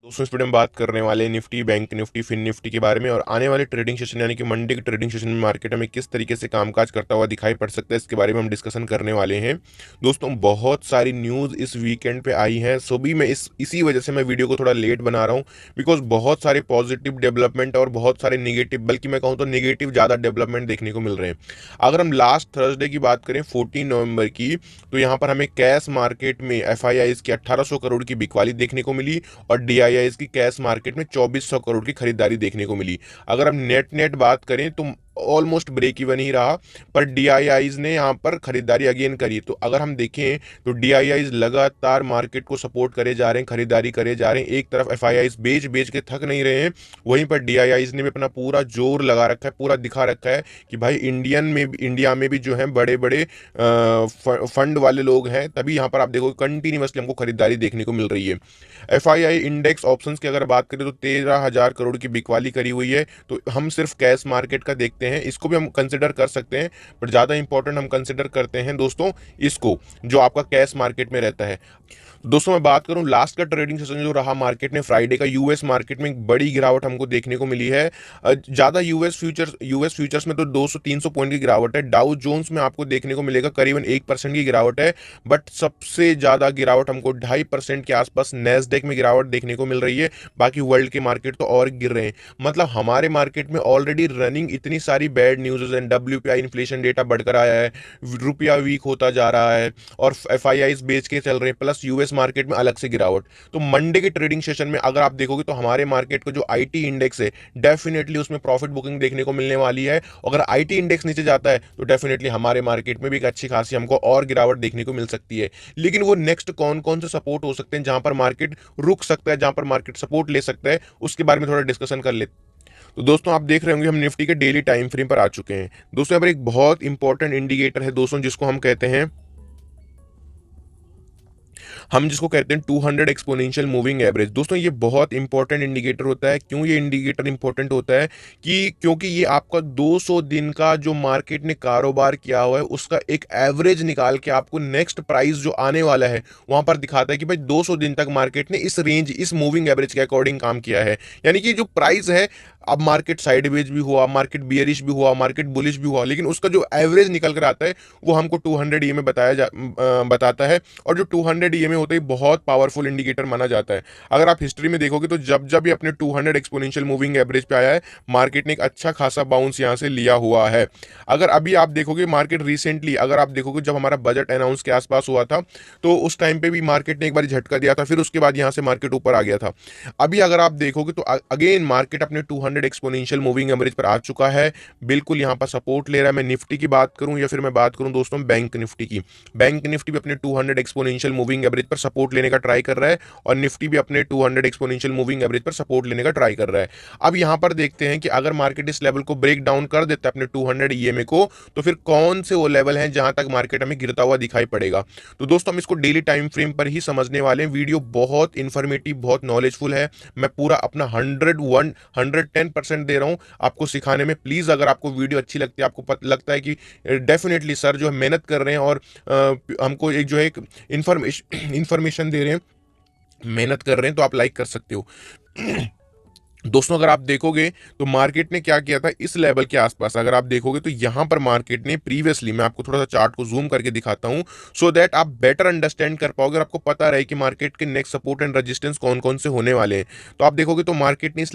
दोस्तों इस वीडियो में बात करने वाले हैं निफ्टी, बैंक निफ्टी, फिन निफ्टी के बारे में और आने वाले ट्रेडिंग सेशन यानी कि मंडे के ट्रेडिंग सेशन में मार्केट में किस तरीके से कामकाज करता हुआ दिखाई पड़ सकता है, इसके बारे में हम डिस्कशन करने वाले हैं। दोस्तों बहुत सारी न्यूज़ इस वीकेंड पे आई हैं, सो भी मैं इसी वजह से मैं वीडियो को थोड़ा लेट बना रहा हूँ, बिकॉज बहुत सारे पॉजिटिव डेवलपमेंट और बहुत सारे निगेटिव, बल्कि मैं कहूँ तो निगेटिव ज़्यादा डेवलपमेंट देखने को मिल रहे हैं। अगर हम लास्ट थर्सडे की बात करें 14 नवंबर की, तो यहाँ पर हमें कैश मार्केट में एफ की 1800 करोड़ की बिकवाली देखने को मिली और डीआईआईज की कैश मार्केट में 2400 करोड़ की खरीदारी देखने को मिली। अगर हम नेट नेट बात करें तो ऑलमोस्ट ब्रेक इवन ही रहा, पर डीआईआईज ने यहाँ पर खरीदारी अगेन करी। तो अगर हम देखें तो डीआईआईज लगातार मार्केट को सपोर्ट करे जा रहे हैं, खरीदारी करे जा रहे हैं। एक तरफ एफआईआईज बेच बेच के थक नहीं रहे हैं, वहीं पर डीआईआईज ने भी अपना पूरा जोर लगा रखा है, पूरा दिखा रखा है कि भाई इंडिया में भी जो है बड़े बड़े फंड वाले लोग हैं, तभी यहाँ पर आप देखो कंटिन्यूसली हमको खरीदारी देखने को मिल रही है। एफआईआई इंडेक्स ऑप्शंस की अगर बात करें तो 13,000 करोड़ की बिकवाली करी हुई है। तो हम सिर्फ कैश मार्केट का देखते हैं, इसको भी हम कंसिडर कर सकते हैं, पर ज़्यादा इंपॉर्टेंट हम कंसिडर करते हैं दोस्तों इसको, जो आपका कैश मार्केट में रहता है। दोस्तों मैं बात करूं लास्ट का ट्रेडिंग सेशन जो रहा मार्केट में फ्राइडे का, यूएस मार्केट में एक बड़ी गिरावट हमको देखने को मिली है। ज़्यादा यूएस फ्यूचर्स में तो 200-300 पॉइंट की गिरावट है। डाउ जोन्स में आपको देखने को मिलेगा करीबन 1% की गिरावट है, बट सबसे ज़्यादा गिरावट हमको 2.5% के आसपास नैस्डैक में गिरावट देखने को मिल रही है। बाकी वर्ल्ड के मार्केट तो और गिर रहे हैं। मतलब हमारे मार्केट में ऑलरेडी रनिंग इतनी सारी बैड न्यूज़ हैं। डब्ल्यूपीआई इन्फ्लेशन डेटा बढ़कर आया है, रुपया वीक होता जा रहा है और एफआईआईज बेच के चल रहे हैं, प्लस यूएस मार्केट में अलग से गिरावट। तो मंडे के ट्रेडिंग सेशन में अगर आप देखोगे तो हमारे मार्केट को जो आईटी इंडेक्स है, डेफिनेटली उसमें प्रॉफिट बुकिंग देखने को मिलने वाली है। अगर आईटी इंडेक्स नीचे जाता है तो डेफिनेटली हमारे मार्केट में भी एक अच्छी खासी हमको और गिरावट देखने को मिल सकती है। लेकिन वो नेक्स्ट कौन कौन से सपोर्ट हो सकते हैं जहां पर मार्केट रुक सकता है, जहां पर मार्केट सपोर्ट ले सकता है, उसके बारे में थोड़ा डिस्कशन कर लेते। तो दोस्तों आप देख रहे होंगे हम निफ्टी के डेली टाइम फ्रेम पर आ चुके हैं। दोस्तों यहाँ पर एक बहुत इंपॉर्टेंट इंडिकेटर है दोस्तों, हम जिसको कहते हैं 200 एक्सपोनेंशियल मूविंग एवरेज। दोस्तों ये बहुत इंपॉर्टेंट इंडिकेटर होता है। क्यों ये इंडिकेटर इंपॉर्टेंट होता है? क्योंकि ये आपका 200 दिन का जो मार्केट ने कारोबार किया हुआ है उसका एक एवरेज निकाल के आपको नेक्स्ट प्राइस जो आने वाला है वहां पर दिखाता है कि भाई 200 दिन तक मार्केट ने इस रेंज, इस मूविंग एवरेज के अकॉर्डिंग काम किया है। यानी कि जो प्राइस है, अब मार्केट साइडवेज भी हुआ, मार्केट बियरिश भी हुआ, मार्केट बुलिश भी हुआ, लेकिन उसका जो एवरेज निकल कर आता है वो हमको 200 ईएमए बताता है। और जो 200 ईएमए होता है बहुत पावरफुल इंडिकेटर माना जाता है। अगर आप हिस्ट्री में देखोगे तो जब जब भी अपने 200 एक्सपोनेंशियल मूविंग एवरेज पे आया है, मार्केट ने एक अच्छा खासा बाउंस यहां से लिया हुआ है। अगर अभी आप देखोगे मार्केट रिसेंटली, अगर आप देखोगे जब हमारा बजट अनाउंस के आसपास हुआ था तो उस टाइम पे भी मार्केट ने एक बार झटका दिया था, फिर उसके बाद यहां से मार्केट ऊपर आ गया था। अभी अगर आप देखोगे तो अगेन मार्केट अपने 200 एक्सपोनेंशियल मूविंग एवरेज पर आ चुका है, बिल्कुल यहां पर सपोर्ट ले रहा है। मैं निफ्टी की बात करूं या फिर मैं बात करूं दोस्तों बैंक निफ्टी की, बैंक निफ्टी भी अपने 200 एक्सपोनेंशियल मूविंग एवरेज पर सपोर्ट लेने का ट्राई कर रहा है और निफ्टी भी अपने 200 एक्सपोनेंशियल मूविंग एवरेज पर सपोर्ट लेने का ट्राई कर रहा है। अब यहां पर देखते हैं कि अगर मार्केट इस लेवल को ब्रेक डाउन कर देता है अपने 200 ईएमए को, तो फिर कौन से वो लेवल हैं जहां तक मार्केट हमें गिरता हुआ दिखाई पड़ेगा। तो दोस्तों हम इसको डेली टाइम फ्रेम पर ही समझने वाले हैं। वीडियो बहुत इंफॉर्मेटिव, बहुत नॉलेजफुल है। मैं पूरा अपना 110% दे रहा हूं आपको सिखाने में। प्लीज अगर आपको वीडियो अच्छी लगती है, आपको लगता है कि डेफिनेटली सर जो है मेहनत कर रहे हैं और हमको एक जो है एक इंफॉर्मेशन दे रहे हैं, मेहनत कर रहे हैं, तो आप लाइक कर सकते हो। दोस्तों अगर आप देखोगे तो मार्केट ने क्या किया था इस लेवल के आसपास, अगर आप देखोगे तो यहां पर मार्केट ने प्रीवियसली, मैं आपको थोड़ा सा चार्ट को जूम करके दिखाता हूं सो दैट आप बेटर अंडरस्टैंड कर पाओगे और आपको पता रहे कि मार्केट के नेक्स्ट सपोर्ट एंड रेजिस्टेंस कौन कौन से होने वाले हैं। तो आप देखोगे तो मार्केट ने इस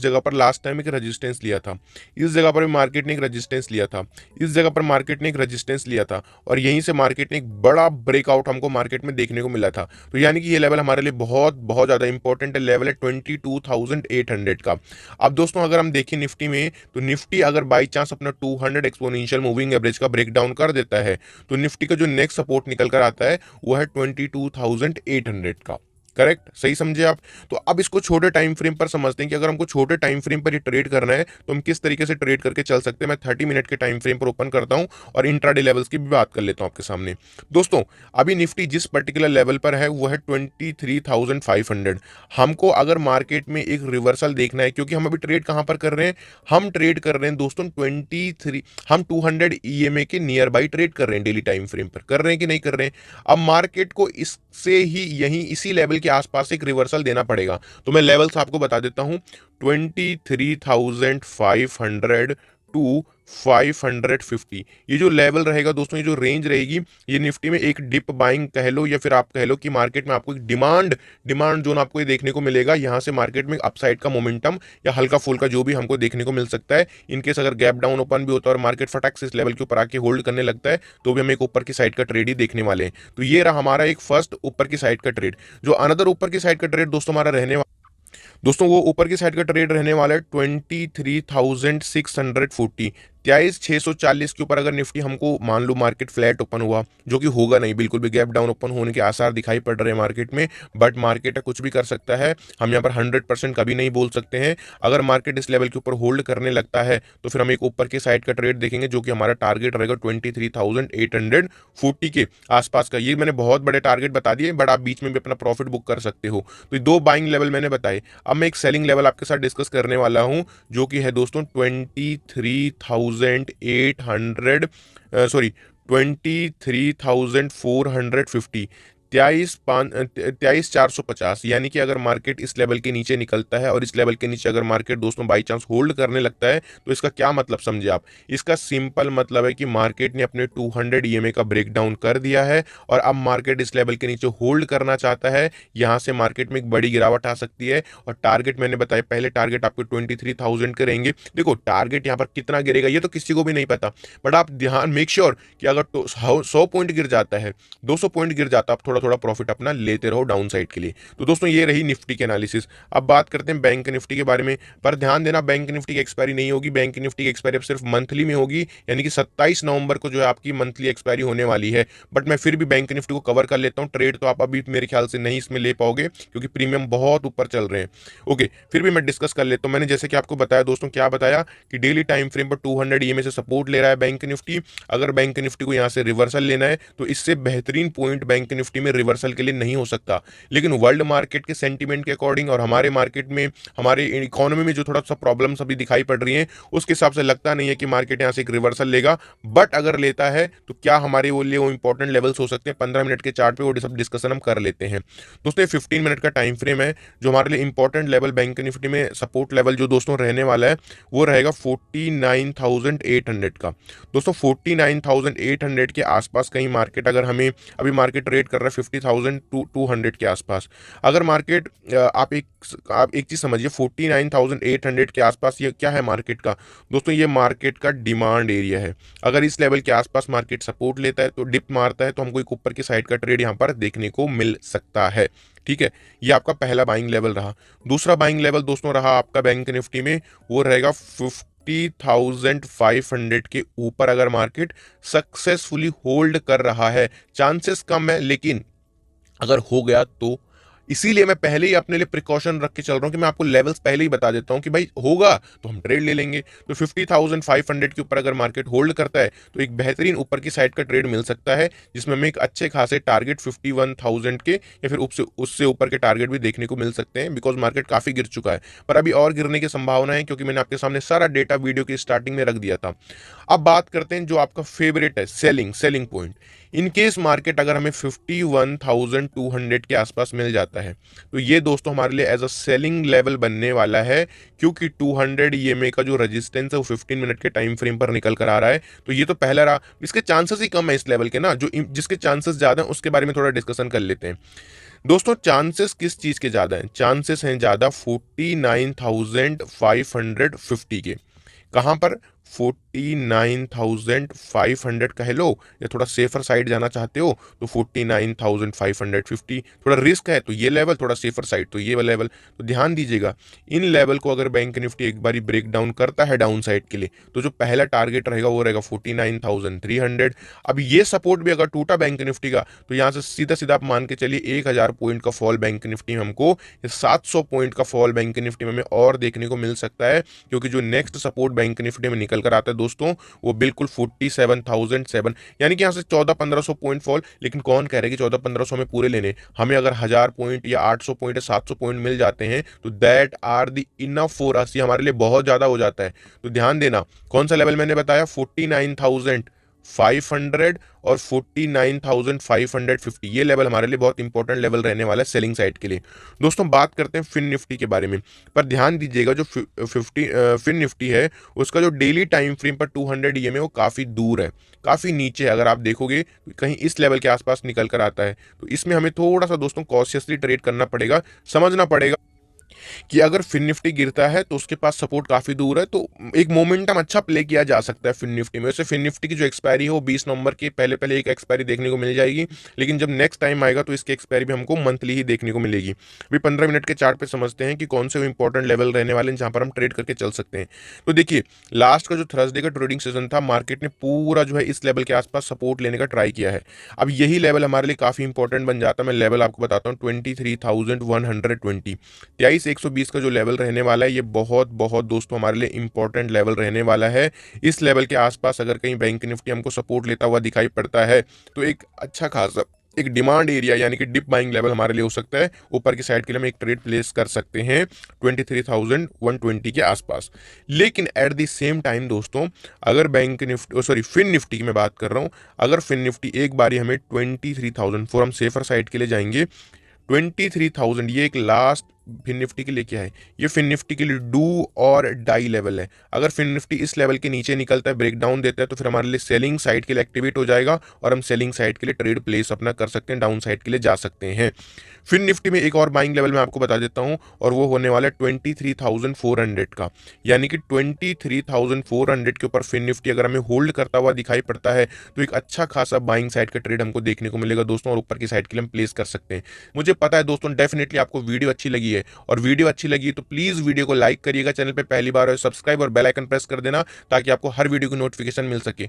जगह पर लास्ट टाइम एक रेजिस्टेंस लिया था, इस जगह पर भी मार्केट ने एक रेजिस्टेंस लिया था, इस जगह पर मार्केट ने एक रेजिस्टेंस लिया था और यहीं से मार्केट ने एक बड़ा ब्रेकआउट हमको मार्केट में देखने को मिला था। तो यानी कि ये लेवल हमारे लिए बहुत बहुत ज्यादा इंपॉर्टेंट लेवल है 22,800 का। अब दोस्तों अगर हम देखें निफ्टी में, तो निफ्टी अगर बाई चांस अपना 200 एक्सपोनेंशियल मूविंग एवरेज का ब्रेकडाउन कर देता है तो निफ्टी का जो नेक्स्ट सपोर्ट निकल कर आता है वो है 22,800 का। करेक्ट, सही समझे आप? तो अब इसको छोटे टाइम फ्रेम पर समझते हैं कि अगर हमको छोटे टाइम फ्रेम पर ही ट्रेड करना है तो हम किस तरीके से ट्रेड करके चल सकते हैं। मैं 30 मिनट के टाइम फ्रेम पर ओपन करता हूं और इंट्राडे लेवल्स की भी बात कर लेता हूं आपके सामने। दोस्तों अभी निफ्टी जिस पर्टिकुलर लेवल पर है वो है 23,500। हमको अगर मार्केट में एक रिवर्सल देखना है, क्योंकि हम अभी ट्रेड कहां पर कर रहे हैं, हम ट्रेड कर रहे हैं दोस्तों 200 ईएमए के नियर बाई ट्रेड कर रहे हैं। डेली टाइम फ्रेम पर कर रहे हैं कि नहीं कर रहे हैं? अब मार्केट को इससे ही, यही इसी लेवल के आसपास एक रिवर्सल देना पड़ेगा। तो मैं लेवल्स आपको बता देता हूँ, 23,500 टू 550, ये जो लेवल रहेगा दोस्तों, ये जो रेंज रहेगी, ये निफ्टी में एक डिप बाइंग कह लो या फिर आप कह लो कि मार्केट में आपको एक डिमांड डिमांड जोन आपको ये देखने को मिलेगा। यहाँ से मार्केट में अपसाइड का मोमेंटम या हल्का फुल्का जो भी हमको देखने को मिल सकता है। इनकेस अगर गैप डाउन ओपन भी होता है और मार्केट फटाक से इस लेवल के ऊपर आके होल्ड करने लगता है, तो भी हम एक ऊपर की साइड का ट्रेड ही देखने वाले हैं। तो ये रहा हमारा एक फर्स्ट ऊपर की साइड का ट्रेड। जो अनदर ऊपर की साइड का ट्रेड दोस्तों हमारा रहने वाला, दोस्तों वो ऊपर की साइड का ट्रेड रहने वाला है 23,640, 23,640 के ऊपर अगर निफ्टी हमको मान लो मार्केट फ्लैट ओपन हुआ, जो कि होगा नहीं, बिल्कुल भी गैप डाउन ओपन होने के आसार दिखाई पड़ रहे हैं मार्केट में, बट मार्केट कुछ भी कर सकता है, हम यहाँ पर 100% कभी नहीं बोल सकते हैं। अगर मार्केट इस लेवल के ऊपर होल्ड करने लगता है तो फिर हम एक ऊपर की साइड का ट्रेड देखेंगे, जो कि हमारा टारगेट रहेगा 23,840 के आसपास का। ये मैंने बहुत बड़े टारगेट बता दिए, बट आप बीच में भी अपना प्रॉफिट बुक कर सकते हो। तो ये दो बाइंग लेवल मैंने बताए। अब मैं एक सेलिंग लेवल आपके साथ डिस्कस करने वाला हूं, जो कि है दोस्तों 23,800, सॉरी 23,450, 23,450, यानी कि अगर मार्केट इस लेवल के नीचे निकलता है और इस लेवल के नीचे अगर मार्केट दोस्तों बाई चांस होल्ड करने लगता है, तो इसका क्या मतलब समझे आप? इसका सिंपल मतलब है कि मार्केट ने अपने 200 ईएमए का ब्रेकडाउन कर दिया है और अब मार्केट इस लेवल के नीचे होल्ड करना चाहता है। यहां से मार्केट में एक बड़ी गिरावट आ सकती है और टारगेट मैंने बताया, पहले टारगेट आपके 23,000 के रहेंगे। देखो टारगेट यहाँ पर कितना गिरेगा ये तो किसी को भी नहीं पता, बट आप ध्यान मेक श्योर कि अगर 100 पॉइंट गिर जाता है, 200 पॉइंट गिर जाता है, आप थोड़ा थोड़ा प्रॉफिट अपना लेते रहो डाउन साइड के लिए। तो दोस्तों ये रही निफ्टी की एनालिसिस। अब बात करते हैं बैंक निफ्टी के बारे में, पर ध्यान देना बैंक निफ्टी की एक्सपायरी नहीं होगी, बैंक निफ्टी की एक्सपायरी अब सिर्फ मंथली में होगी, यानी कि 27 नवंबर को जो है आपकी मंथली एक्सपायरी होने वाली है। बट मैं फिर भी बैंक निफ्टी को कवर कर लेता हूँ। ट्रेड तो आप अभी मेरे ख्याल से नहीं इसमें ले पाओगे क्योंकि प्रीमियम बहुत ऊपर चल रहे हैं। ओके, फिर भी मैं डिस्कस कर लेता हूँ। मैंने जैसे कि आपको बताया दोस्तों, क्या बताया कि डेली टाइम फ्रेम पर 200 ईएमए से सपोर्ट ले रहा है बैंक निफ्टी। अगर बैंक निफ्टी को यहाँ से रिवर्सल लेना है तो इससे बेहतरीन पॉइंट बैंक निफ्टी में रिवर्सल के लिए नहीं हो सकता। लेकिन वर्ल्ड मार्केट के सेंटीमेंट के अकॉर्डिंग और हमारे मार्केट में, हमारे इकोनॉमी में जो थोड़ा सा प्रॉब्लम्स अभी दिखाई पड़ रही हैं, उसके हिसाब से लगता नहीं है कि मार्केट यहाँ से एक रिवर्सल लेगा। बट अगर लेता है तो क्या हमारे लिए वो इंपॉर्टेंट लेवल्स हो सकते हैं 15 मिनट के चार्ट पे, वो सब डिस्कशन हम कर लेते हैं। दोस्तों 15 मिनट का टाइम फ्रेम है जो हमारे लिए इंपॉर्टेंट लेवल बैंक निफ्टी में सपोर्ट लेवल जो दोस्तों रहने वाला है, वो रहेगा 49,800 का। दोस्तों 49,800 के आसपास कहीं मार्केट, अगर हमें अभी मार्केट ट्रेड कर रहा है 50,200 के आसपास, अगर मार्केट आप एक चीज समझिए, 49,800 के आसपास ये क्या है मार्केट का? दोस्तों ये मार्केट का डिमांड एरिया है। अगर इस लेवल के आसपास मार्केट सपोर्ट लेता है तो डिप मारता है तो हमको एक ऊपर की साइड का ट्रेड यहाँ पर देखने को मिल सकता है। ठीक है, ये आपका पहला बाइंग लेवल रहा। दूसरा बाइंग लेवल दोस्तों रहा आपका बैंक निफ्टी में, वो रहेगा 50,500 के ऊपर। अगर मार्केट सक्सेसफुली होल्ड कर रहा है, चांसेस कम है लेकिन अगर हो गया तो, इसीलिए मैं पहले ही अपने लिए प्रिकॉशन रख के चल रहा हूं कि मैं आपको लेवल्स पहले ही बता देता हूं कि भाई होगा तो हम ट्रेड ले लेंगे। तो 50,500 के ऊपर अगर मार्केट होल्ड करता है तो एक बेहतरीन ऊपर की साइड का ट्रेड मिल सकता है, जिसमें हमें एक अच्छे खासे टारगेट 51,000 के या फिर उससे ऊपर के टारगेट भी देखने को मिल सकते हैं, बिकॉज मार्केट काफी गिर चुका है। पर अभी और गिरने की संभावना है क्योंकि मैंने आपके सामने सारा डेटा वीडियो की स्टार्टिंग में रख दिया था। अब बात करते हैं जो आपका फेवरेट है, selling point. In case market अगर हमें 51,200 के आसपास मिल जाता है तो ये दोस्तों हमारे लिए एज अ सेलिंग लेवल बनने वाला है, क्योंकि 200 ईएमए का जो रेजिस्टेंस है वो 15 मिनट के टाइम फ्रेम पर निकल कर आ रहा है। तो ये तो पहला रहा। इसके चांसेस ही कम है इस लेवल के ना, जो जिसके चांसेस ज्यादा हैं उसके बारे में थोड़ा डिस्कसन कर लेते हैं। दोस्तों चांसेस किस चीज के ज्यादा हैं? चांसेस हैं ज्यादा 49,550 के। कहां पर? 49,500 कह लो, या थोड़ा सेफर साइड जाना चाहते हो तो 49,550। थोड़ा रिस्क है तो ये लेवल, थोड़ा सेफर साइड तो ये लेवल। तो ध्यान दीजिएगा, इन लेवल को अगर बैंक निफ्टी एक बारी ब्रेक डाउन करता है डाउन साइड के लिए, तो जो पहला टारगेट रहेगा वो रहेगा 49,300। अब ये सपोर्ट भी अगर टूटा बैंक निफ्टी का तो यहाँ से सीधा सीधा आप मान के चलिए 1,000 पॉइंट का फॉल बैंक निफ्टी में हमको, 700 पॉइंट का फॉल बैंक निफ्टी में हमें और देखने को मिल सकता है, क्योंकि जो नेक्स्ट सपोर्ट बैंक निफ्टी में निकल कर आता है दोस्तों वो बिल्कुल 47,007, यानी कि यहाँ से 1400-1500 पॉइंट फॉल। लेकिन कौन कह रहा है कि 1400-1500 हमें पूरे लेने? हमें अगर 1000 पॉइंट या 800 पॉइंट या 700 पॉइंट मिल जाते हैं तो that are the enough for us, ये हमारे लिए बहुत ज्यादा हो जाता है। तो ध्यान देना, कौन सा लेवल मैंने बताया? 49,000 500 और 49,550, ये लेवल हमारे लिए बहुत इंपॉर्टेंट लेवल रहने वाला है सेलिंग साइड के लिए। दोस्तों बात करते हैं फिन निफ्टी के बारे में, पर ध्यान दीजिएगा जो फिन निफ्टी है उसका जो डेली टाइम फ्रेम पर 200 ईएमए वो काफ़ी दूर है, काफ़ी नीचे है। अगर आप देखोगे कहीं इस लेवल के आसपास निकल कर आता है, तो इसमें हमें थोड़ा सा दोस्तों कॉशियसली ट्रेड करना पड़ेगा, समझना पड़ेगा कि अगर फिन निफ्टी गिरता है तो उसके पास सपोर्ट काफी दूर है, तो एक मोमेंटम अच्छा प्ले किया जा सकता है फिन निफ्टी में। वैसे फिन निफ्टी की जो एक्सपायरी है वो 20 नवंबर के पहले पहले एक एक्सपायरी देखने को मिल जाएगी, लेकिन जब नेक्स्ट टाइम आएगा तो इसकी एक्सपायरी भी हमको मंथली ही देखने को मिलेगी। अभी 15 मिनट के चार्ट पे समझते हैं कि कौन से इंपॉर्टेंट लेवल रहने वाले हैं जहां पर हम ट्रेड करके चल सकते हैं। तो देखिए, लास्ट का जो थर्सडे का ट्रेडिंग सेशन था, मार्केट ने पूरा जो है इस लेवल के आसपास सपोर्ट लेने का ट्राई किया है। अब यही लेवल हमारे लिए काफी इंपॉर्टेंट बन जाता है। मैं लेवल आपको बताता हूँ, 23,120, 23,120 का जो लेवल रहने वाला है, ये बहुत बहुत दोस्तों हमारे लिए इंपॉर्टेंट लेवल रहने वाला है। इस लेवल के आसपास अगर कहीं बैंक निफ्टी हमको सपोर्ट लेता हुआ दिखाई पड़ता है, तो एक अच्छा खासा एक डिमांड एरिया यानी कि डिप बाइंग लेवल हमारे लिए हो सकता है। ऊपर की साइड के लिए हम एक ट्रेड प्लेस कर सकते हैं 23,120 के आसपास। लेकिन एट द सेम टाइम दोस्तों, अगर बैंक निफ्टी फिन निफ्टी की मैं बात कर रहा हूं, अगर फिन निफ्टी एक बारी हमें 23,000 हम सेफर साइड के लिए जाएंगे, 23,000 ये एक लास्ट फिन निफ्टी के लिए क्या है, ये फिन निफ्टी के लिए डू और डाई लेवल है। अगर फिन निफ्टी इस लेवल के नीचे निकलता है, ब्रेकडाउन देता है, तो फिर हमारे लिए सेलिंग साइड के लिए एक्टिवेट हो जाएगा और हम सेलिंग साइड के लिए ट्रेड प्लेस अपना कर सकते हैं, डाउन साइड के लिए जा सकते हैं। फिन निफ्टी में एक और बाइंग लेवल मैं आपको बता देता हूं, और वो होने वाला है 23,400 का, यानी कि 23,400 के ऊपर फिन निफ्टी अगर हमें होल्ड करता हुआ दिखाई पड़ता है, तो एक अच्छा खासा बाइंग साइड का ट्रेड हमको देखने को मिलेगा दोस्तों, और ऊपर की साइड के लिए हम प्लेस कर सकते हैं। मुझे पता है दोस्तों, डेफिनेटली आपको वीडियो अच्छी लगी है, और वीडियो अच्छी लगी तो प्लीज वीडियो को लाइक करिएगा, चैनल पे पहली बार है सब्सक्राइब और बेल आइकन प्रेस कर देना, ताकि आपको हर वीडियो की नोटिफिकेशन मिल सके।